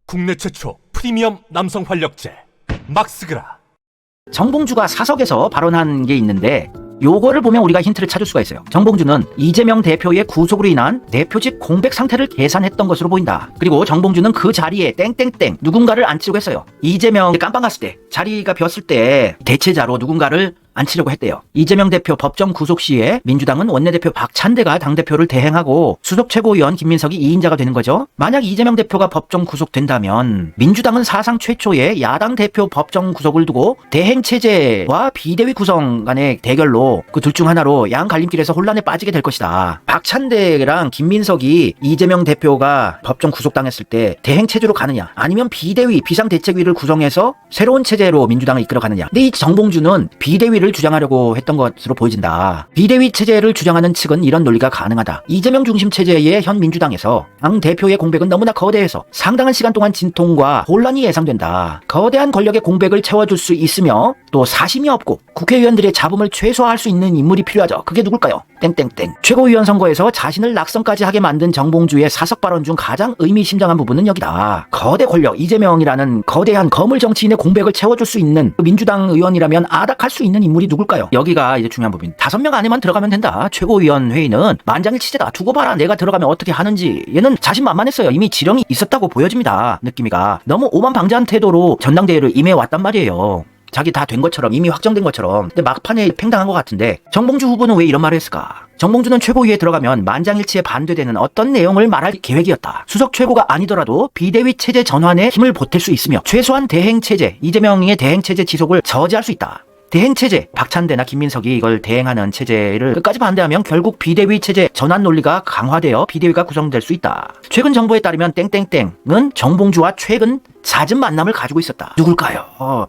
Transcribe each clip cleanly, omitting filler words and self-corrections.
국내 최초 프리미엄 남성 활력제 막스그라. 정봉주가 사석에서 발언한 게 있는데 요거를 보면 우리가 힌트를 찾을 수가 있어요. 정봉주는 이재명 대표의 구속으로 인한 대표직 공백 상태를 계산했던 것으로 보인다. 그리고 정봉주는 그 자리에 땡땡땡 누군가를 앉히려고 했어요. 이재명이 깜빵 갔을 때 자리가 비었을 때 대체자로 누군가를 앉히려고 했대요. 이재명 대표 법정 구속 시에 민주당은 원내대표 박찬대가 당대표를 대행하고 수석 최고위원 김민석이 2인자가 되는 거죠. 만약 이재명 대표가 법정 구속된다면 민주당은 사상 최초의 야당 대표 법정 구속을 두고 대행체제와 비대위 구성 간의 대결로 그 둘 중 하나로 양 갈림길에서 혼란에 빠지게 될 것이다. 박찬대랑 김민석이 이재명 대표가 법정 구속당했을 때 대행체제로 가느냐 아니면 비대위 비상대책위를 구성해서 새로운 체제로 민주당을 이끌어가느냐. 근데 이 정봉주는 비대위를 주장하려고 했던 것으로 보여진다. 비대위 체제를 주장하는 측은 이런 논리가 가능하다. 이재명 중심 체제의 현 민주당에서 당 대표의 공백은 너무나 거대해서 상당한 시간 동안 진통과 혼란이 예상된다. 거대한 권력의 공백을 채워줄 수 있으며 또 사심이 없고 국회의원들의 잡음을 최소화할 수 있는 인물이 필요하죠. 그게 누굴까요? 땡땡땡. 최고위원 선거에서 자신을 낙선까지 하게 만든 정봉주의 사석 발언 중 가장 의미심장한 부분은 여기다. 거대 권력 이재명이라는 거대한 거물 정치인의 공백을 채워줄 수 있는 민주당 의원이라면 아닥할 수 있는 인물이 누굴까요? 여기가 이제 중요한 부분. 5명 안에만 들어가면 된다. 최고위원 회의는 만장일치제다. 두고 봐라. 내가 들어가면 어떻게 하는지. 얘는 자신만만했어요. 이미 지령이 있었다고 보여집니다. 느낌이가. 너무 오만방자한 태도로 전당대회를 임해왔단 말이에요. 자기 다 된 것처럼 이미 확정된 것처럼. 근데 막판에 팽당한 것 같은데 정봉주 후보는 왜 이런 말을 했을까? 정봉주는 최고위에 들어가면 만장일치에 반대되는 어떤 내용을 말할 계획이었다. 수석 최고가 아니더라도 비대위 체제 전환에 힘을 보탤 수 있으며 최소한 대행체제, 이재명의 대행체제 지속을 저지할 수 있다. 대행체제, 박찬대나 김민석이 이걸 대행하는 체제를 끝까지 반대하면 결국 비대위 체제 전환 논리가 강화되어 비대위가 구성될 수 있다. 최근 정보에 따르면 땡땡땡은 정봉주와 최근 잦은 만남을 가지고 있었다. 누굴까요?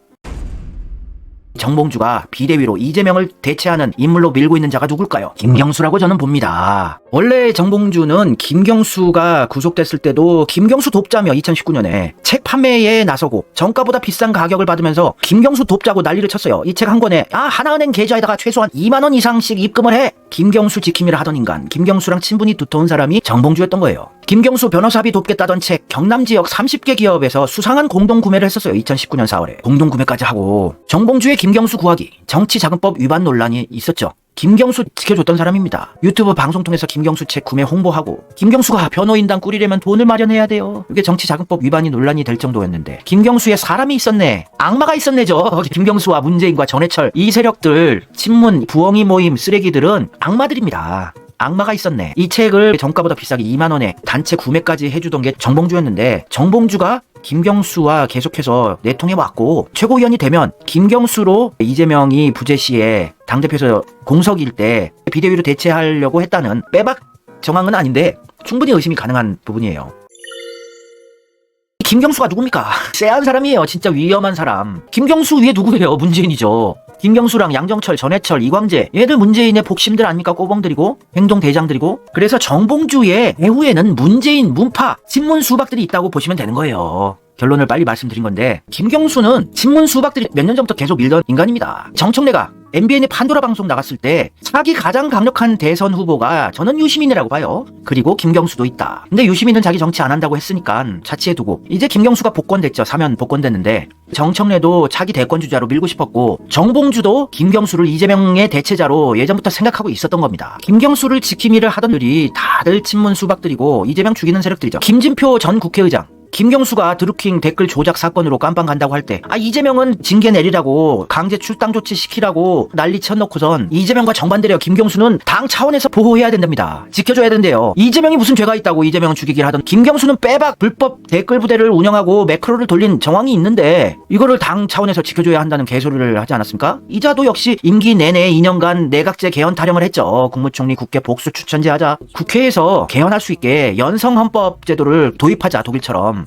정봉주가 비대위로 이재명을 대체하는 인물로 밀고 있는 자가 누굴까요? 김경수라고 저는 봅니다. 원래 정봉주는 김경수가 구속됐을 때도 김경수 돕자며 2019년에 책 판매에 나서고 정가보다 비싼 가격을 받으면서 김경수 돕자고 난리를 쳤어요. 이 책 한 권에 하나은행 계좌에다가 최소한 2만 원 이상씩 입금을 해. 김경수 지킴이를 하던 인간, 김경수랑 친분이 두터운 사람이 정봉주였던 거예요. 김경수 변호사비 돕겠다던 책 경남 지역 30개 기업에서 수상한 공동 구매를 했었어요. 2019년 4월에 공동 구매까지 하고. 정봉주의 김경수 구하기, 정치자금법 위반 논란이 있었죠. 김경수 지켜줬던 사람입니다. 유튜브 방송 통해서 김경수 책 구매 홍보하고, 김경수가 변호인단 꾸리려면 돈을 마련해야 돼요. 이게 정치자금법 위반이 논란이 될 정도였는데 김경수에 사람이 있었네, 악마가 있었네죠. 김경수와 문재인과 전해철 이 세력들, 친문 부엉이 모임 쓰레기들은 악마들입니다. 악마가 있었네. 이 책을 정가보다 비싸게 2만 원에 단체 구매까지 해주던 게 정봉주였는데 정봉주가 김경수와 계속해서 내통해 왔고 최고위원이 되면 김경수로 이재명이 부재 시에 당대표에서 공석일 때 비대위로 대체하려고 했다는 빼박 정황은 아닌데 충분히 의심이 가능한 부분이에요. 김경수가 누굽니까? 쎄한 사람이에요. 진짜 위험한 사람. 김경수 위에 누구예요? 문재인이죠. 김경수랑 양정철, 전해철, 이광재, 얘들 문재인의 복심들 아닙니까? 꼬봉들이고 행동대장들이고. 그래서 정봉주의 배후에는 문재인, 문파, 친문 수박들이 있다고 보시면 되는 거예요. 결론을 빨리 말씀드린 건데 김경수는 친문 수박들이 몇 년 전부터 계속 밀던 인간입니다. 정청래가 MBN의 판도라 방송 나갔을 때 차기 가장 강력한 대선 후보가 저는 유시민이라고 봐요. 그리고 김경수도 있다. 근데 유시민은 자기 정치 안 한다고 했으니까 자취해두고 이제 김경수가 복권됐죠. 사면 복권됐는데 정청래도 차기 대권주자로 밀고 싶었고 정봉주도 김경수를 이재명의 대체자로 예전부터 생각하고 있었던 겁니다. 김경수를 지킴이를 하던 들이 다들 친문 수박들이고 이재명 죽이는 세력들이죠. 김진표 전 국회의장, 김경수가 드루킹 댓글 조작 사건으로 깜빵 간다고 할 때 이재명은 징계 내리라고 강제 출당 조치 시키라고 난리 쳐놓고선 이재명과 정반대래요. 김경수는 당 차원에서 보호해야 된답니다. 지켜줘야 된대요. 이재명이 무슨 죄가 있다고 이재명은 죽이기를 하던 김경수는 빼박 불법 댓글 부대를 운영하고 매크로를 돌린 정황이 있는데 이거를 당 차원에서 지켜줘야 한다는 개소리를 하지 않았습니까? 이자도 역시 임기 내내 2년간 내각제 개헌 타령을 했죠. 국무총리 국회 복수 추천제 하자. 국회에서 개헌할 수 있게 연성헌법 제도를 도입하자. 독일처럼.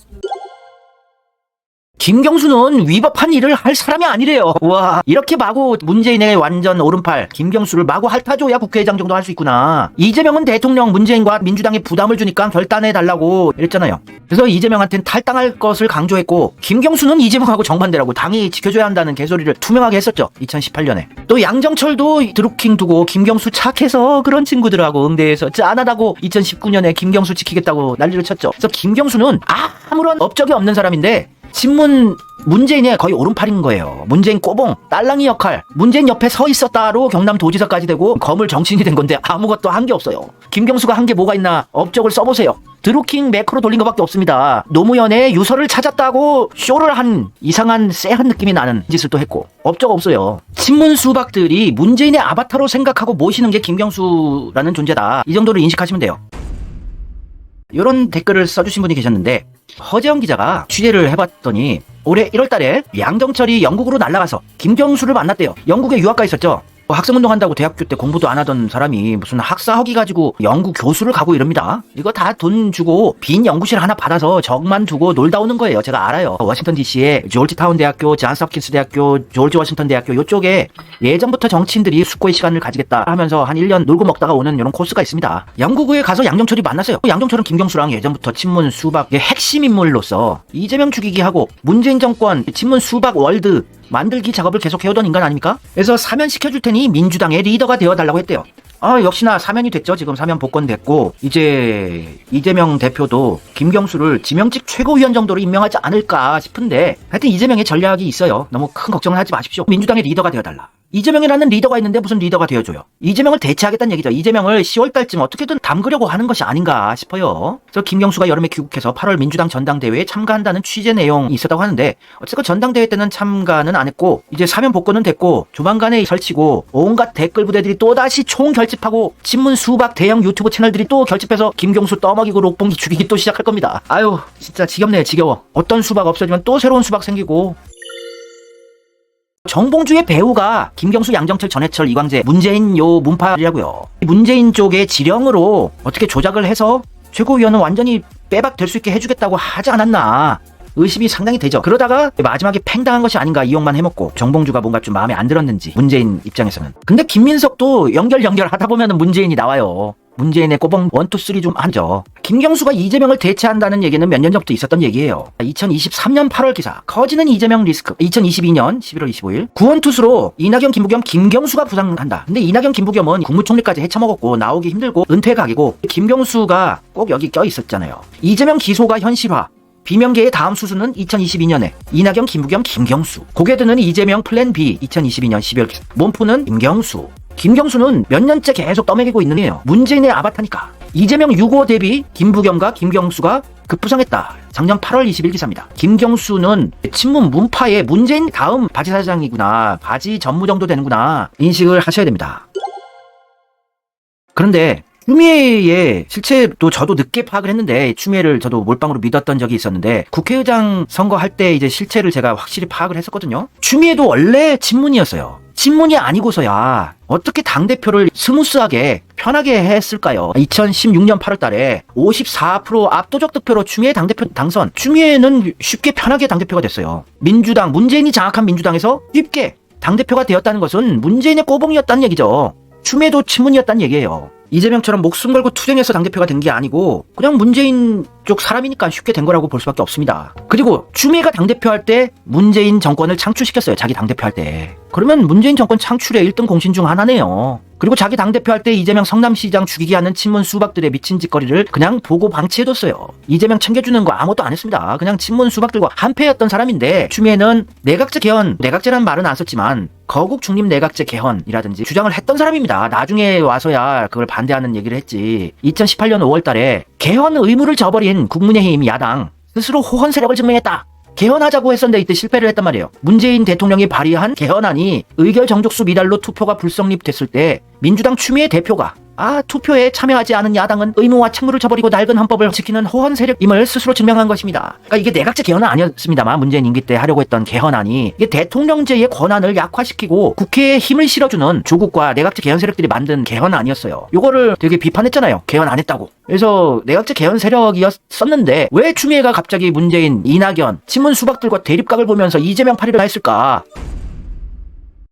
김경수는 위법한 일을 할 사람이 아니래요. 와, 이렇게 마구 문재인의 완전 오른팔 김경수를 마구 핥아줘야 국회의장 정도 할 수 있구나. 이재명은 대통령 문재인과 민주당에 부담을 주니까 결단해달라고 이랬잖아요. 그래서 이재명한테는 탈당할 것을 강조했고, 김경수는 이재명하고 정반대라고 당이 지켜줘야 한다는 개소리를 투명하게 했었죠. 2018년에. 또 양정철도 드루킹 두고 김경수 착해서 그런 친구들하고 응대해서 짠하다고 2019년에 김경수 지키겠다고 난리를 쳤죠. 그래서 김경수는 아무런 업적이 없는 사람인데 친문 문재인의 거의 오른팔인 거예요. 문재인 꼬봉, 딸랑이 역할, 문재인 옆에 서 있었다로 경남도지사까지 되고 거물 정치인이 된 건데 아무것도 한 게 없어요. 김경수가 한 게 뭐가 있나 업적을 써보세요. 드루킹 매크로 돌린 것밖에 없습니다. 노무현의 유서를 찾았다고 쇼를 한 이상한 쎄한 느낌이 나는 짓을 또 했고 업적 없어요. 친문 수박들이 문재인의 아바타로 생각하고 모시는 게 김경수라는 존재다. 이 정도로 인식하시면 돼요. 이런 댓글을 써주신 분이 계셨는데, 허재영 기자가 취재를 해봤더니 올해 1월달에 양정철이 영국으로 날아가서 김경수를 만났대요. 영국에 유학가 있었죠. 학생운동한다고 대학교 때 공부도 안 하던 사람이 무슨 학사학위 가지고 영국 교수를 가고 이럽니다. 이거 다 돈 주고 빈 연구실 하나 받아서 적만 두고 놀다 오는 거예요. 제가 알아요. 워싱턴 DC에 조지타운 대학교, 존스 홉킨스 대학교, 조지 워싱턴 대학교 요쪽에 예전부터 정치인들이 숙고의 시간을 가지겠다 하면서 한 1년 놀고 먹다가 오는 이런 코스가 있습니다. 영국에 가서 양정철이 만났어요. 양정철은 김경수랑 예전부터 친문 수박의 핵심 인물로서 이재명 죽이기 하고 문재인 정권 친문 수박 월드 만들기 작업을 계속 해오던 인간 아닙니까? 그래서 사면시켜줄 테니 민주당의 리더가 되어달라고 했대요. 역시나 사면이 됐죠. 지금 사면 복권됐고, 이제 이재명 대표도 김경수를 지명직 최고위원 정도로 임명하지 않을까 싶은데, 하여튼 이재명의 전략이 있어요. 너무 큰 걱정을 하지 마십시오. 민주당의 리더가 되어달라. 이재명이라는 리더가 있는데 무슨 리더가 되어줘요? 이재명을 대체하겠다는 얘기죠. 이재명을 10월달쯤 어떻게든 담그려고 하는 것이 아닌가 싶어요. 그래서 김경수가 여름에 귀국해서 8월 민주당 전당대회에 참가한다는 취재 내용이 있었다고 하는데, 어쨌건 전당대회 때는 참가는 안 했고 이제 사면 복권은 됐고 조만간에 설치고 온갖 댓글 부대들이 또다시 총결집하고 친문 수박 대형 유튜브 채널들이 또 결집해서 김경수 떠먹이고 록봉기 죽이기 또 시작할 겁니다. 아유 진짜 지겹네. 지겨워. 어떤 수박 없어지면 또 새로운 수박 생기고. 정봉주의 배우가 김경수, 양정철, 전해철, 이광재, 문재인 요 문파라고요. 문재인 쪽의 지령으로 어떻게 조작을 해서 최고위원은 완전히 빼박될 수 있게 해주겠다고 하지 않았나 의심이 상당히 되죠. 그러다가 마지막에 팽당한 것이 아닌가. 이용만 해먹고 정봉주가 뭔가 좀 마음에 안 들었는지 문재인 입장에서는. 근데 김민석도 연결하다 보면 문재인이 나와요. 문재인의 꼬봉 1, 2, 3 좀 하죠. 김경수가 이재명을 대체한다는 얘기는 몇 년 전부터 있었던 얘기예요. 2023년 8월 기사 커지는 이재명 리스크. 2022년 11월 25일 구원투수로 이낙연, 김부겸, 김경수가 부상한다. 근데 이낙연, 김부겸은 국무총리까지 헤쳐먹었고 나오기 힘들고 은퇴 각이고, 김경수가 꼭 여기 껴있었잖아요. 이재명 기소가 현실화. 비명계의 다음 수순은 2022년에 이낙연, 김부겸, 김경수. 고개 드는 이재명 플랜 B. 2022년 12월 기사. 몸푸는 김경수. 김경수는 몇 년째 계속 떠먹이고 있는 애예요. 문재인의 아바타니까. 이재명 6호 대비 김부겸과 김경수가 급부상했다. 작년 8월 20일 기사입니다. 김경수는 친문 문파의 문재인 다음 바지 사장이구나. 바지 전무 정도 되는구나. 인식을 하셔야 됩니다. 그런데 추미애의 실체도 저도 늦게 파악을 했는데, 추미애를 저도 몰빵으로 믿었던 적이 있었는데, 국회의장 선거할 때 이제 실체를 제가 확실히 파악을 했었거든요. 추미애도 원래 친문이었어요. 친문이 아니고서야 어떻게 당대표를 스무스하게 편하게 했을까요? 2016년 8월 달에 54% 압도적 득표로 추미애 당대표 당선. 추미애는 쉽게 편하게 당대표가 됐어요. 민주당, 문재인이 장악한 민주당에서 쉽게 당대표가 되었다는 것은 문재인의 꼬봉이었다는 얘기죠. 추미애도 친문이었다는 얘기예요. 이재명처럼 목숨 걸고 투쟁해서 당대표가 된 게 아니고 그냥 문재인 쪽 사람이니까 쉽게 된 거라고 볼 수밖에 없습니다. 그리고 추미애가 당대표할 때 문재인 정권을 창출시켰어요. 자기 당대표할 때. 그러면 문재인 정권 창출의 1등 공신 중 하나네요. 그리고 자기 당대표할 때 이재명 성남시장 죽이게 하는 친문 수박들의 미친 짓거리를 그냥 보고 방치해뒀어요. 이재명 챙겨주는 거 아무것도 안 했습니다. 그냥 친문 수박들과 한패였던 사람인데, 추미애는 내각제 개헌, 내각제란 말은 안 썼지만 거국 중립 내각제 개헌이라든지 주장을 했던 사람입니다. 나중에 와서야 그걸 반대하는 얘기를 했지. 2018년 5월 달에 개헌 의무를 저버린 국민의힘 야당 스스로 호헌 세력을 증명했다. 개헌하자고 했었는데 이때 실패를 했단 말이에요. 문재인 대통령이 발의한 개헌안이 의결 정족수 미달로 투표가 불성립됐을 때 민주당 추미애 대표가 투표에 참여하지 않은 야당은 의무와 책무를 저버리고 낡은 헌법을 지키는 호헌 세력임을 스스로 증명한 것입니다. 그러니까 이게 내각제 개헌은 아니었습니다만 문재인 임기 때 하려고 했던 개헌안이 이게 대통령제의 권한을 약화시키고 국회에 힘을 실어주는 조국과 내각제 개헌 세력들이 만든 개헌안이었어요. 요거를 되게 비판했잖아요. 개헌 안 했다고. 그래서 내각제 개헌 세력이었었는데 왜 추미애가 갑자기 문재인, 이낙연, 친문 수박들과 대립각을 보면서 이재명 파리를 했을까?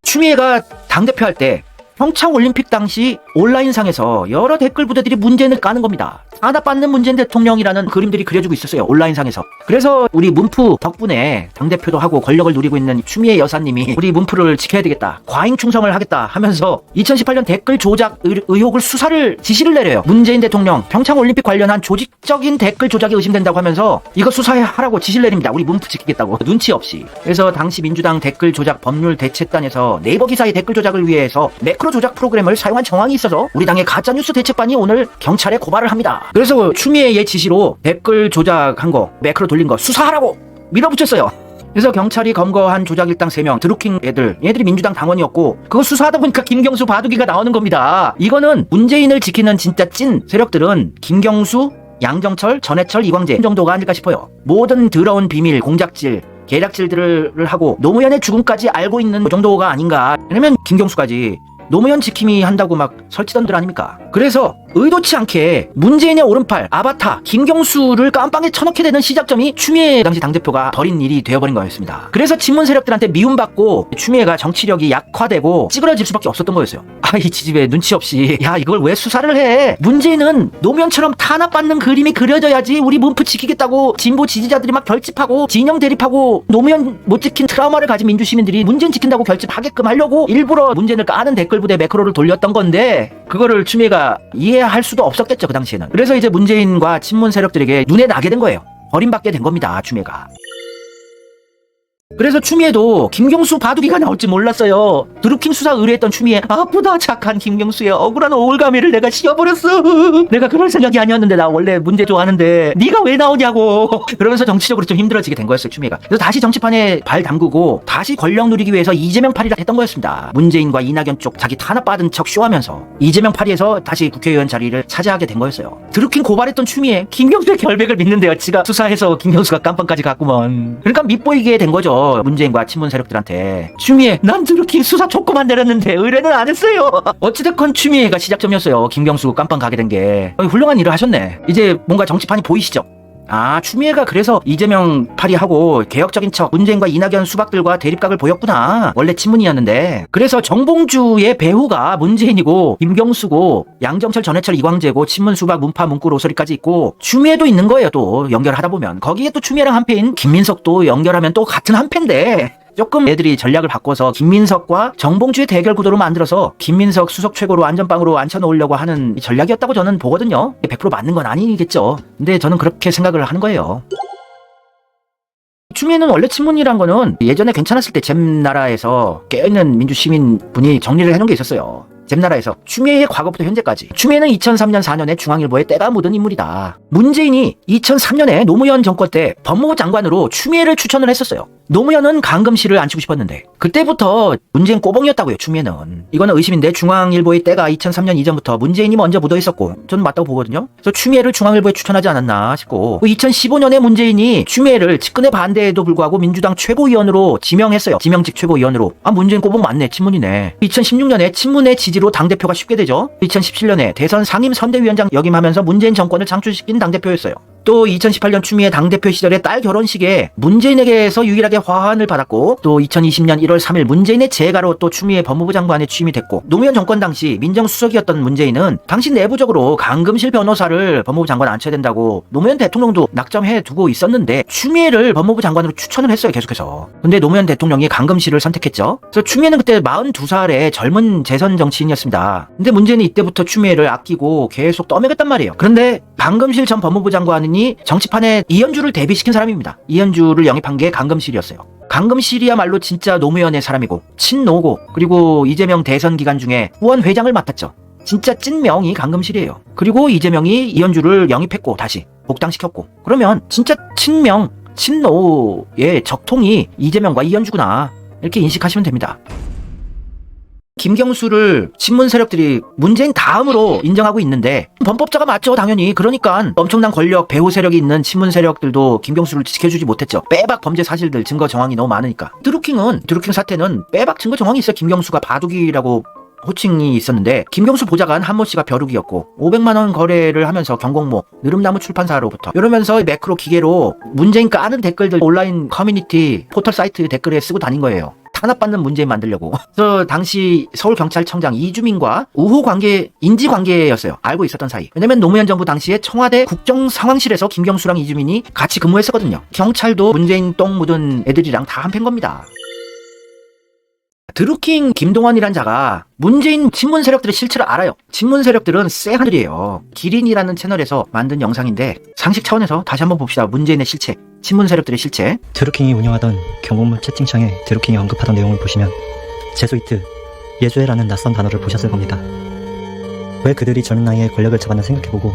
추미애가 당대표 할 때 평창올림픽 당시 온라인상에서 여러 댓글 부대들이 문재인을 까는 겁니다. 탄압받는 문재인 대통령이라는 그림들이 그려지고 있었어요. 온라인상에서. 그래서 우리 문프 덕분에 당대표도 하고 권력을 누리고 있는 추미애 여사님이 우리 문프를 지켜야 되겠다. 과잉 충성을 하겠다 하면서 2018년 댓글 조작 의혹을 수사를 지시를 내려요. 문재인 대통령 평창올림픽 관련한 조직적인 댓글 조작이 의심된다고 하면서 이거 수사하라고 지시를 내립니다. 우리 문프 지키겠다고. 눈치 없이. 그래서 당시 민주당 댓글 조작 법률 대책단에서 네이버 기사의 댓글 조작을 위해서 매크로 조작 프로그램을 사용한 정황이 있어서 우리 당의 가짜뉴스 대책반이 오늘 경찰에 고발을 합니다. 그래서 추미애의 지시로 댓글 조작한 거, 매크로 돌린 거 수사하라고 밀어붙였어요. 그래서 경찰이 검거한 조작 일당 3명, 드루킹 얘들이 민주당 당원이었고 그거 수사하다 보니까 김경수 바둑이가 나오는 겁니다. 이거는 문재인을 지키는 진짜 찐 세력들은 김경수, 양정철, 전해철, 이광재 정도가 아닐까 싶어요. 모든 더러운 비밀, 공작질, 계략질들을 하고 노무현의 죽음까지 알고 있는 정도가 아닌가. 왜냐면 김경수까지 노무현 지킴이 한다고 막 설치던들 아닙니까? 그래서 의도치 않게 문재인의 오른팔 아바타 김경수를 깜빵에 쳐넣게 되는 시작점이 추미애 당시 당대표가 벌인 일이 되어버린 거였습니다. 그래서 친문 세력들한테 미움받고 추미애가 정치력이 약화되고 찌그러질 수밖에 없었던 거였어요. 이 지집에 눈치 없이 야 이걸 왜 수사를 해? 문재인은 노무현처럼 탄압받는 그림이 그려져야지 우리 문프 지키겠다고 진보 지지자들이 막 결집하고 진영 대립하고 노무현 못 지킨 트라우마를 가진 민주시민들이 문재인 지킨다고 결집하게끔 하려고 일부러 문재인을 까는 댓글 부대 매크로를 돌렸던 건데 그거를 추미애가 이해할 수도 없었겠죠 그 당시에는. 그래서 이제 문재인과 친문 세력들에게 눈에 나게 된 거예요. 버림받게 된 겁니다 추미애가. 그래서 추미애도 김경수 바둑이가 나올지 몰랐어요. 드루킹 수사 의뢰했던 추미애 아프다 착한 김경수의 억울한 오울가미를 내가 씌워버렸어. 내가 그럴 생각이 아니었는데 나 원래 문제 좋아하는데 네가 왜 나오냐고. 그러면서 정치적으로 좀 힘들어지게 된 거였어요 추미애가. 그래서 다시 정치판에 발 담그고 다시 권력 누리기 위해서 이재명 파리를 했던 거였습니다. 문재인과 이낙연 쪽 자기 탄압받은 척 쇼하면서 이재명 파리에서 다시 국회의원 자리를 차지하게 된 거였어요. 드루킹 고발했던 추미애 김경수의 결백을 믿는데요. 지가 수사해서 김경수가 깜빵까지 갔구먼. 그러니까 밉보이게 된 거죠. 문재인과 친문 세력들한테. 추미애 난 드루킹 수사 조건만 내렸는데 의뢰는 안 했어요. 어찌됐건 추미애가 시작점이었어요. 김경수 깜빵 가게 된 게. 훌륭한 일을 하셨네. 이제 뭔가 정치판이 보이시죠? 추미애가 그래서 이재명 파리하고 개혁적인 척 문재인과 이낙연 수박들과 대립각을 보였구나. 원래 친문이었는데. 그래서 정봉주의 배후가 문재인이고 김경수고 양정철, 전해철, 이광재고 친문 수박, 문파, 문구, 로소리까지 있고 추미애도 있는 거예요. 또 연결하다 보면. 거기에 또 추미애랑 한패인 김민석도 연결하면 또 같은 한패인데 조금 애들이 전략을 바꿔서 김민석과 정봉주의 대결 구도로 만들어서 김민석 수석 최고로 안전빵으로 앉혀놓으려고 하는 전략이었다고 저는 보거든요. 100% 맞는 건 아니겠죠. 근데 저는 그렇게 생각을 하는 거예요. 추미애는 원래 친문이란 거는 예전에 괜찮았을 때 잼나라에서 깨어있는 민주시민분이 정리를 해놓은 게 있었어요. 잼나라에서 추미애의 과거부터 현재까지. 추미애는 2003년 4년에 중앙일보에 때가 묻은 인물이다. 문재인이 2003년에 노무현 정권 때 법무부 장관으로 추미애를 추천을 했었어요. 노무현은 강금실을 앉히고 싶었는데 그때부터 문재인 꼬봉이었다고요. 추미애는. 이거는 의심인데 중앙일보의 때가 2003년 이전부터 문재인이 먼저 묻어있었고 저는 맞다고 보거든요. 그래서 추미애를 중앙일보에 추천하지 않았나 싶고 2015년에 문재인이 추미애를 측근의 반대에도 불구하고 민주당 최고위원으로 지명했어요. 지명직 최고위원으로. 문재인 꼬봉 맞네. 친문이네. 2016년에 친문의 지지로 당대표가 쉽게 되죠. 2017년에 대선 상임 선대위원장 역임하면서 문재인 정권을 창출시킨 당대표였어요. 또 2018년 추미애 당대표 시절에 딸 결혼식에 문재인에게서 유일하게 화환을 받았고 또 2020년 1월 3일 문재인의 재가로 또 추미애 법무부 장관에 취임이 됐고 노무현 정권 당시 민정수석이었던 문재인은 당시 내부적으로 강금실 변호사를 법무부 장관 앉혀야 된다고 노무현 대통령도 낙점해 두고 있었는데 추미애를 법무부 장관으로 추천을 했어요. 계속해서. 근데 노무현 대통령이 강금실을 선택했죠. 그래서 추미애는 그때 42살의 젊은 재선 정치인이었습니다. 근데 문재인이 이때부터 추미애를 아끼고 계속 떠먹였단 말이에요. 그런데 강금실 전 법무부 장관이 정치판에 이현주를 데뷔시킨 사람입니다. 이현주를 영입한 게 강금실이었어요. 강금실이야말로 진짜 노무현의 사람이고 친노고 그리고 이재명 대선 기간 중에 후원 회장을 맡았죠. 진짜 찐명이 강금실이에요. 그리고 이재명이 이현주를 영입했고 다시 복당시켰고 그러면 진짜 친명 친노의 적통이 이재명과 이현주구나 이렇게 인식하시면 됩니다. 김경수를 친문 세력들이 문재인 다음으로 인정하고 있는데 범법자가 맞죠, 당연히. 그러니까 엄청난 권력, 배후 세력이 있는 친문 세력들도 김경수를 지켜주지 못했죠. 빼박 범죄 사실들, 증거 정황이 너무 많으니까. 드루킹 사태는 빼박 증거 정황이 있어요. 김경수가 바둑이라고 호칭이 있었는데 김경수 보좌관 한모 씨가 벼룩이었고 500만 원 거래를 하면서 경공모 느릅나무 출판사로부터 이러면서 매크로 기계로 문재인 까는 댓글들 온라인 커뮤니티 포털 사이트 댓글에 쓰고 다닌 거예요. 탄압받는 문재인 만들려고. 그래서 당시 서울경찰청장 이주민과 우호 관계, 인지 관계였어요. 알고 있었던 사이. 왜냐면 노무현 정부 당시에 청와대 국정상황실에서 김경수랑 이주민이 같이 근무했었거든요. 경찰도 문재인 똥 묻은 애들이랑 다 한패인 겁니다. 드루킹 김동완이란 자가 문재인 친문 세력들의 실체를 알아요. 친문 세력들은 쎄하늘이에요. 기린이라는 채널에서 만든 영상인데 상식 차원에서 다시 한번 봅시다. 문재인의 실체, 친문 세력들의 실체. 드루킹이 운영하던 경고문 채팅창에 드루킹이 언급하던 내용을 보시면 제수이트, 예수회라는 낯선 단어를 보셨을 겁니다. 왜 그들이 젊은 나이에 권력을 잡았나 생각해보고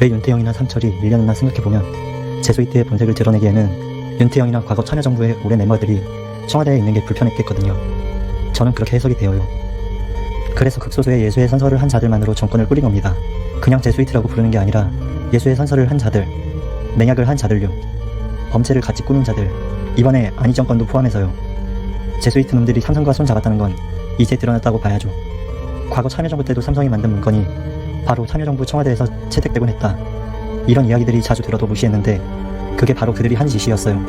왜 윤태영이나 삼철이 밀려났나 생각해보면 제수이트의 본색을 드러내기에는 윤태영이나 과거 참여정부의 오랜 멤버들이 청와대에 있는 게 불편했겠거든요. 저는 그렇게 해석이 되어요. 그래서 극소수의 예수의 선서를 한 자들만으로 정권을 꾸린 겁니다. 그냥 제수이트라고 부르는 게 아니라 예수의 선서를 한 자들, 맹약을 한 자들요. 범죄를 같이 꾸민 자들, 이번에 안희 정권도 포함해서요. 제수이트 놈들이 삼성과 손 잡았다는 건 이제 드러났다고 봐야죠. 과거 참여정부 때도 삼성이 만든 문건이 바로 참여정부 청와대에서 채택되곤 했다. 이런 이야기들이 자주 들어도 무시했는데 그게 바로 그들이 한 짓이었어요.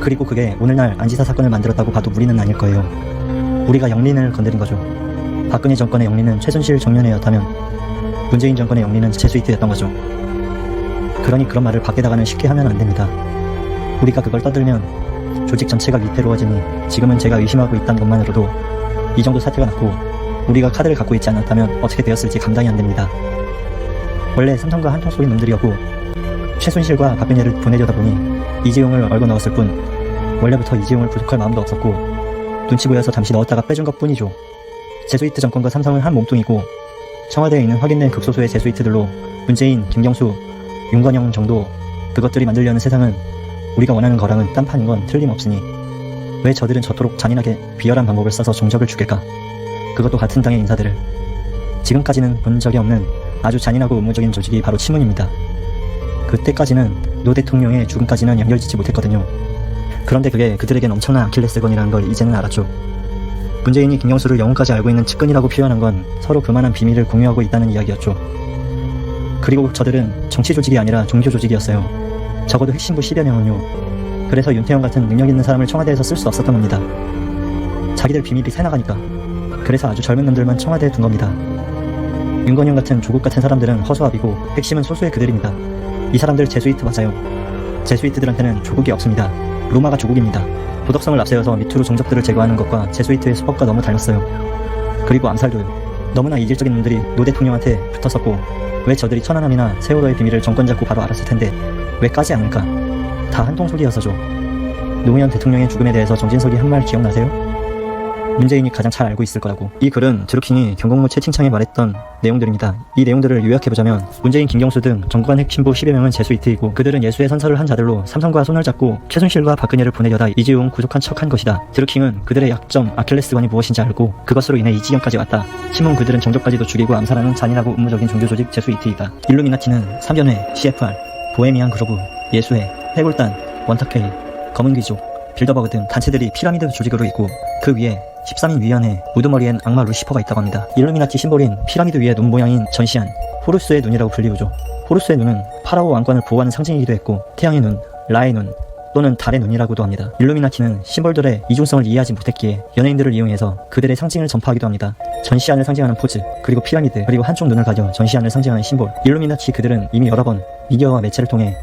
그리고 그게 오늘날 안지사 사건을 만들었다고 봐도 무리는 아닐 거예요. 우리가 영린을 건드린 거죠. 박근혜 정권의 영린은 최순실 정윤회였다면 문재인 정권의 영린은 제수이트였던 거죠. 그러니 그런 말을 밖에다가는 쉽게 하면 안 됩니다. 우리가 그걸 떠들면 조직 전체가 위태로워지니 지금은 제가 의심하고 있다는 것만으로도 이 정도 사태가 났고 우리가 카드를 갖고 있지 않았다면 어떻게 되었을지 감당이 안 됩니다. 원래 삼성과 한통 쏘인 놈들이었고 최순실과 박근혜를 보내려다 보니 이재용을 얼고 넣었을 뿐 원래부터 이재용을 부족할 마음도 없었고 눈치 보여서 잠시 넣었다가 빼준 것 뿐이죠. 제수이트 정권과 삼성은 한 몸뚱이고 청와대에 있는 확인된 극소수의 제수이트들로 문재인, 김경수, 윤건영 정도 그것들이 만들려는 세상은 우리가 원하는 거랑은 딴판인 건 틀림없으니 왜 저들은 저토록 잔인하게 비열한 방법을 써서 종적을 죽일까? 그것도 같은 당의 인사들을. 지금까지는 본 적이 없는 아주 잔인하고 음모적인 조직이 바로 친문입니다. 그때까지는 노 대통령의 죽음까지는 연결짓지 못했거든요. 그런데 그게 그들에겐 엄청난 아킬레스건이라는 걸 이제는 알았죠. 문재인이 김경수를 영혼까지 알고 있는 측근이라고 표현한 건 서로 그만한 비밀을 공유하고 있다는 이야기였죠. 그리고 저들은 정치 조직이 아니라 종교 조직이었어요. 적어도 핵심부 10여 명은요. 그래서 윤태영 같은 능력 있는 사람을 청와대에서 쓸 수 없었던 겁니다. 자기들 비밀이 새나가니까. 그래서 아주 젊은 놈들만 청와대에 둔 겁니다. 윤건영 같은 조국 같은 사람들은 허수아비고 핵심은 소수의 그들입니다. 이 사람들 제수이트 맞아요. 제수이트들한테는 조국이 없습니다. 로마가 조국입니다. 도덕성을 앞세워서 밑으로 종족들을 제거하는 것과 제수이트의 수법과 너무 닮았어요. 그리고 암살도요. 너무나 이질적인 놈들이 노 대통령한테 붙었었고 왜 저들이 천안함이나 세월호의 비밀을 정권 잡고 바로 알았을 텐데 왜 까지 않을까? 다 한통속이어서죠. 노무현 대통령의 죽음에 대해서 정진석이 한 말 기억나세요? 문재인이 가장 잘 알고 있을 거라고. 이 글은 드루킹이 경공모 채팅창에 말했던 내용들입니다. 이 내용들을 요약해보자면 문재인, 김경수 등 정권 핵심부 10여 명은 제수이트이고 그들은 예수의 선서를 한 자들로 삼성과 손을 잡고 최순실과 박근혜를 보내려다 이재용 구속한 척한 것이다. 드루킹은 그들의 약점, 아킬레스건이 무엇인지 알고 그것으로 인해 이 지경까지 왔다. 신문 그들은 정적까지도 죽이고 암살하는 잔인하고 음모적인 종교조직 제수이트이다. 일루미나티는 삼변회, CFR, 보헤미안 그로브, 예수회, 해골단, 원탁회의, 검은귀족, 빌더버그 등 단체들이 피라미드 조직으로 있고 그 위에 13인 위원회, 우두머리엔 악마 루시퍼가 있다고 합니다. 일루미나티 심볼인 피라미드 위의 눈 모양인 전시안, 호루스의 눈이라고 불리우죠. 호루스의 눈은 파라오 왕권을 보호하는 상징이기도 했고 태양의 눈, 라의 눈, 또는 달의 눈이라고도 합니다. 일루미나티는 심볼들의 이중성을 이해하지 못했기에 연예인들을 이용해서 그들의 상징을 전파하기도 합니다. 전시안을 상징하는 포즈, 그리고 피라미드, 그리고 한쪽 눈을 가져 전시안을 상징하는 심볼. 일루미나티 그들은 이미 여러 번 미디어와 매체를 통해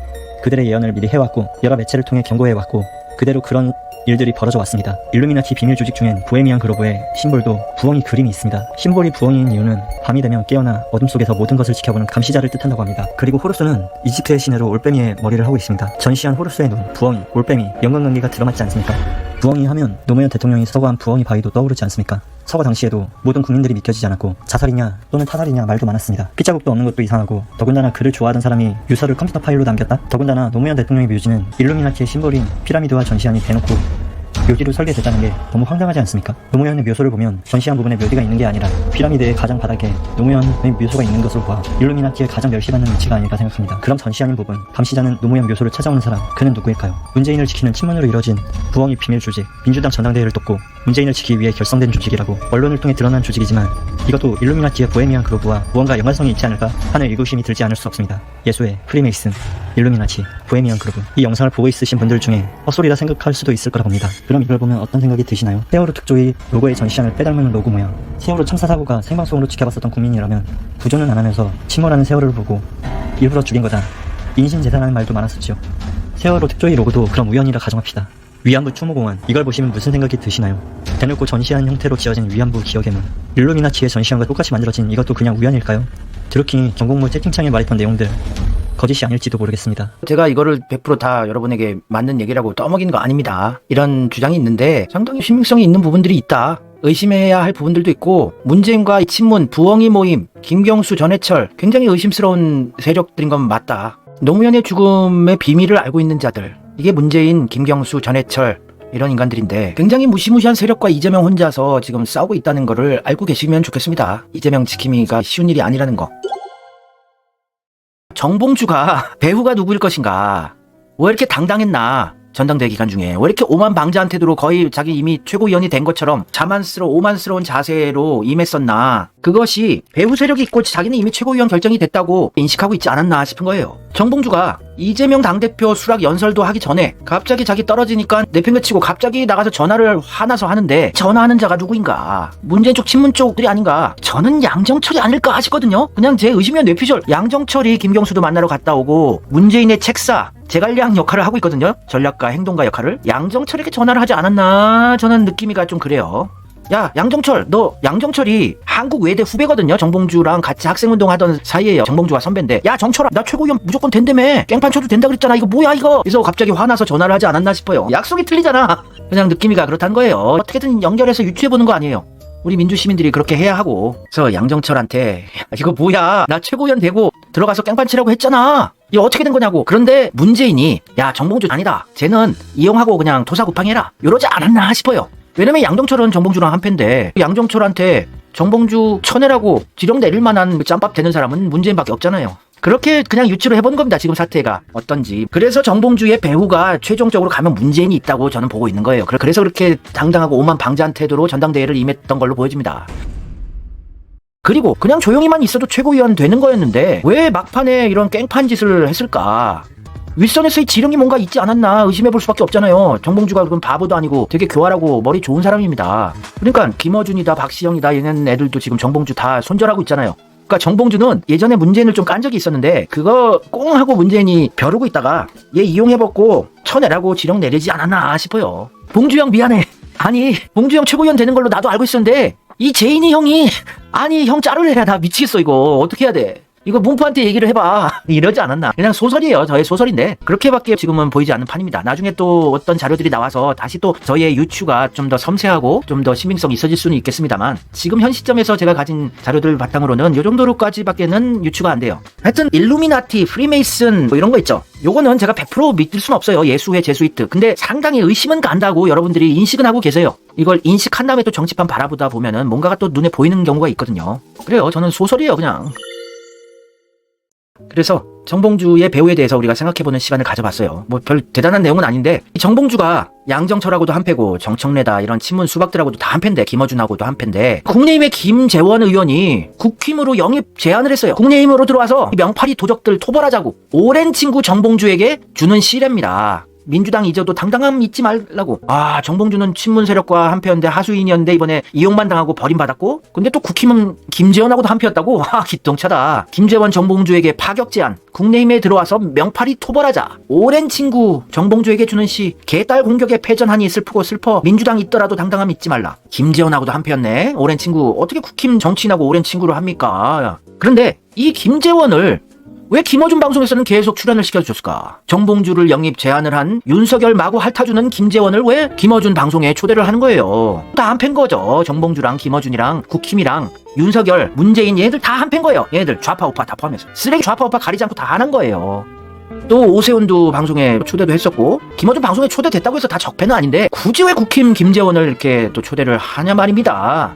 그들의 예언을 미리 해왔고 여러 매체를 통해 경고해왔고 그대로 그런 일들이 벌어져 왔습니다. 일루미나티 비밀 조직 중엔 보헤미안 그로브의 심볼도 부엉이 그림이 있습니다. 심볼이 부엉이인 이유는 밤이 되면 깨어나 어둠 속에서 모든 것을 지켜보는 감시자를 뜻한다고 합니다. 그리고 호루스는 이집트의 신으로 올빼미의 머리를 하고 있습니다. 전시한 호루스의 눈, 부엉이, 올빼미, 연관관계가 들어맞지 않습니까? 부엉이 하면 노무현 대통령이 서거한 부엉이 바위도 떠오르지 않습니까? 서거 당시에도 모든 국민들이 믿겨지지 않았고 자살이냐 또는 타살이냐 말도 많았습니다. 핏자국도 없는 것도 이상하고 더군다나 그를 좋아하던 사람이 유서를 컴퓨터 파일로 남겼다? 더군다나 노무현 대통령의 묘지는 일루미나티의 심볼인 피라미드와 전시안이 대놓고 묘지로 설계됐다는 게 너무 황당하지 않습니까? 노무현의 묘소를 보면 전시한 부분에 묘지가 있는 게 아니라 피라미드의 가장 바닥에 노무현의 묘소가 있는 것으로 봐 일루미나티의 가장 멸시받는 위치가 아닐까 생각합니다. 그럼 전시하는 부분, 감시자는 노무현 묘소를 찾아오는 사람, 그는 누구일까요? 문재인을 지키는 친문으로 이뤄진 부엉이 비밀 조직, 민주당 전당대회를 돕고 문재인을 지키기 위해 결성된 조직이라고 언론을 통해 드러난 조직이지만 이것도 일루미나티의 보헤미안 그루브와 무언가 연관성이 있지 않을까 하는 의구심이 들지 않을 수 없습니다. 예수의 프리메이슨, 일루미나티, 보헤미안 그루브. 이 영상을 보고 있으신 분들 중에 헛소리라 생각할 수도 있을 거라 봅니다. 그럼 이걸 보면 어떤 생각이 드시나요? 세월호 특조위 로고의 전시장을 빼닮은 로고 모양. 세월호 참사 사고가 생방송으로 지켜봤었던 국민이라면 구조는 안 하면서 침몰하는 세월호를 보고 일부러 죽인 거다, 인신재산하는 말도 많았었죠. 세월호 특조위 로고도 그럼 우연이라 가정합시다. 위안부 추모공원, 이걸 보시면 무슨 생각이 드시나요? 대놓고 전시한 형태로 지어진 위안부 기억의 문, 일루미나티의 전시장과 똑같이 만들어진 이것도 그냥 우연일까요? 드루킹이 전국무 채팅창에 말했던 내용들 거짓이 아닐지도 모르겠습니다. 제가 이거를 100% 여러분에게 맞는 얘기라고 떠먹이는 거 아닙니다. 이런 주장이 있는데 상당히 신빙성이 있는 부분들이 있다. 의심해야 할 부분들도 있고, 문재인과 친문, 부엉이 모임, 김경수, 전해철, 굉장히 의심스러운 세력들인 건 맞다. 노무현의 죽음의 비밀을 알고 있는 자들, 이게 문재인, 김경수, 전해철 이런 인간들인데 굉장히 무시무시한 세력과 이재명 혼자서 지금 싸우고 있다는 거를 알고 계시면 좋겠습니다. 이재명 지킴이가 쉬운 일이 아니라는 거. 정봉주가 배후가 누구일 것인가? 왜 이렇게 당당했나? 전당대회 기간 중에 왜 이렇게 오만방자한 태도로 거의 자기 이미 최고위원이 된 것처럼 오만스러운 자세로 임했었나? 그것이 배후 세력이 있고 자기는 이미 최고위원 결정이 됐다고 인식하고 있지 않았나 싶은 거예요. 정봉주가 이재명 당대표 수락 연설도 하기 전에 갑자기 자기 떨어지니까 내팽개치고 갑자기 나가서 전화를 화나서 하는데, 전화하는 자가 누구인가? 문재인 쪽 친문 쪽들이 아닌가? 저는 양정철이 아닐까 싶거든요. 그냥 제 의심이면 뇌피셜. 양정철이 김경수도 만나러 갔다 오고 문재인의 책사, 제갈량 역할을 하고 있거든요. 전략가, 행동가 역할을. 양정철에게 전화를 하지 않았나? 저는 느낌이가 좀 그래요. 야, 양정철, 너 양정철이 한국 외대 후배거든요. 정봉주랑 같이 학생운동 하던 사이에요. 정봉주가 선배인데, 야 정철아, 나 최고위원 무조건 된다며, 깽판 쳐도 된다 그랬잖아, 이거 뭐야 이거. 그래서 갑자기 화나서 전화를 하지 않았나 싶어요. 약속이 틀리잖아. 그냥 느낌이가 그렇다는 거예요. 어떻게든 연결해서 유추해보는 거 아니에요. 우리 민주시민들이 그렇게 해야 하고. 그래서 양정철한테 이거 뭐야, 나 최고위원 되고 들어가서 깽판 치라고 했잖아, 이거 어떻게 된 거냐고. 그런데 문재인이 야 정봉주 아니다, 쟤는 이용하고 그냥 토사구팡해라, 이러지 않았나 싶어요. 왜냐면 양정철은 정봉주랑 한패인데 양정철한테 정봉주 쳐내라고 지령 내릴 만한 짬밥 되는 사람은 문재인밖에 없잖아요. 그렇게 그냥 유치로 해보는 겁니다. 지금 사태가 어떤지. 그래서 정봉주의 배후가 최종적으로 가면 문재인이 있다고 저는 보고 있는 거예요. 그래서 그렇게 당당하고 오만방자한 태도로 전당대회를 임했던 걸로 보여집니다. 그리고 그냥 조용히만 있어도 최고위원 되는 거였는데 왜 막판에 이런 깽판 짓을 했을까? 윗선에서의 지령이 뭔가 있지 않았나 의심해볼 수밖에 없잖아요. 정봉주가 그건 바보도 아니고 되게 교활하고 머리 좋은 사람입니다. 그러니까 김어준이다, 박시영이다, 얘네 애들도 지금 정봉주 다 손절하고 있잖아요. 그러니까 정봉주는 예전에 문재인을 좀 깐 적이 있었는데 그거 꽁 하고 문재인이 벼르고 있다가 얘 이용해먹고 쳐내라고 지령 내리지 않았나 싶어요. 봉주형 미안해. 아니 봉주형 최고위원 되는 걸로 나도 알고 있었는데 이 제인이 형이, 아니 형 자르래. 나 미치겠어. 이거 어떻게 해야 돼? 이거 문프한테 얘기를 해봐. 이러지 않았나. 그냥 소설이에요. 저의 소설인데 그렇게밖에 지금은 보이지 않는 판입니다. 나중에 또 어떤 자료들이 나와서 다시 또 저의 유추가 좀 더 섬세하고 좀 더 신빙성이 있어질 수는 있겠습니다만, 지금 현 시점에서 제가 가진 자료들 바탕으로는 이 정도로까지밖에는 유추가 안 돼요. 하여튼 일루미나티, 프리메이슨 뭐 이런 거 있죠. 요거는 제가 100% 믿을 수는 없어요. 예수회, 제수이트. 근데 상당히 의심은 간다고 여러분들이 인식은 하고 계세요. 이걸 인식한 다음에 또 정치판 바라보다 보면은 뭔가가 또 눈에 보이는 경우가 있거든요. 그래요. 저는 소설이에요 그냥. 그래서 정봉주의 배우에 대해서 우리가 생각해보는 시간을 가져봤어요. 뭐 별 대단한 내용은 아닌데, 이 정봉주가 양정철하고도 한패고 정청래다 이런 친문 수박들하고도 다 한패인데, 김어준하고도 한패인데, 국민의힘의 김재원 의원이 국힘으로 영입 제안을 했어요. 국민의힘으로 들어와서 명파리 도적들 토벌하자고. 오랜 친구 정봉주에게 주는 시례입니다. 민주당 잊어도 당당함 잊지 말라고. 아, 정봉주는 친문 세력과 한패였는데 하수인이었는데 이번에 이용만 당하고 버림받았고, 근데 또 국힘은 김재원하고도 한패였다고? 아, 기똥차다. 김재원 정봉주에게 파격 제안. 국내힘에 들어와서 명파리 토벌하자. 오랜 친구 정봉주에게 주는 시. 개딸 공격에 패전하니 슬퍼. 민주당 있더라도 당당함 잊지 말라. 김재원하고도 한패였네. 오랜 친구. 어떻게 국힘 정치인하고 오랜 친구를 합니까? 그런데 이 김재원을 왜 김어준 방송에서는 계속 출연을 시켜줬을까? 정봉주를 영입 제안을 한 윤석열 마구 핥아주는 김재원을 왜 김어준 방송에 초대를 하는 거예요? 다 한패인 거죠. 정봉주랑 김어준이랑 국힘이랑 윤석열, 문재인 얘들 다 한패인 거예요. 얘들 좌파 우파 다 포함해서 쓰레기 좌파 우파 가리지 않고 다 하는 거예요. 또 오세훈도 방송에 초대도 했었고, 김어준 방송에 초대됐다고 해서 다 적폐는 아닌데 굳이 왜 국힘 김재원을 이렇게 또 초대를 하냐 말입니다.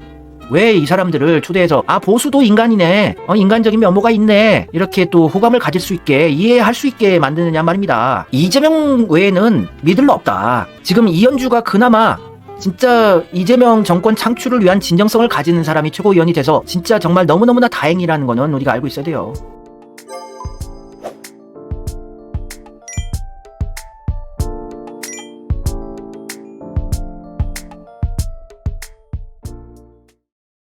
왜 이 사람들을 초대해서 보수도 인간이네, 인간적인 면모가 있네, 이렇게 또 호감을 가질 수 있게, 이해할 수 있게 만드느냐 말입니다. 이재명 외에는 믿을 수 없다. 지금 이현주가 그나마 진짜 이재명 정권 창출을 위한 진정성을 가지는 사람이 최고위원이 돼서 진짜 정말 너무너무나 다행이라는 거는 우리가 알고 있어야 돼요.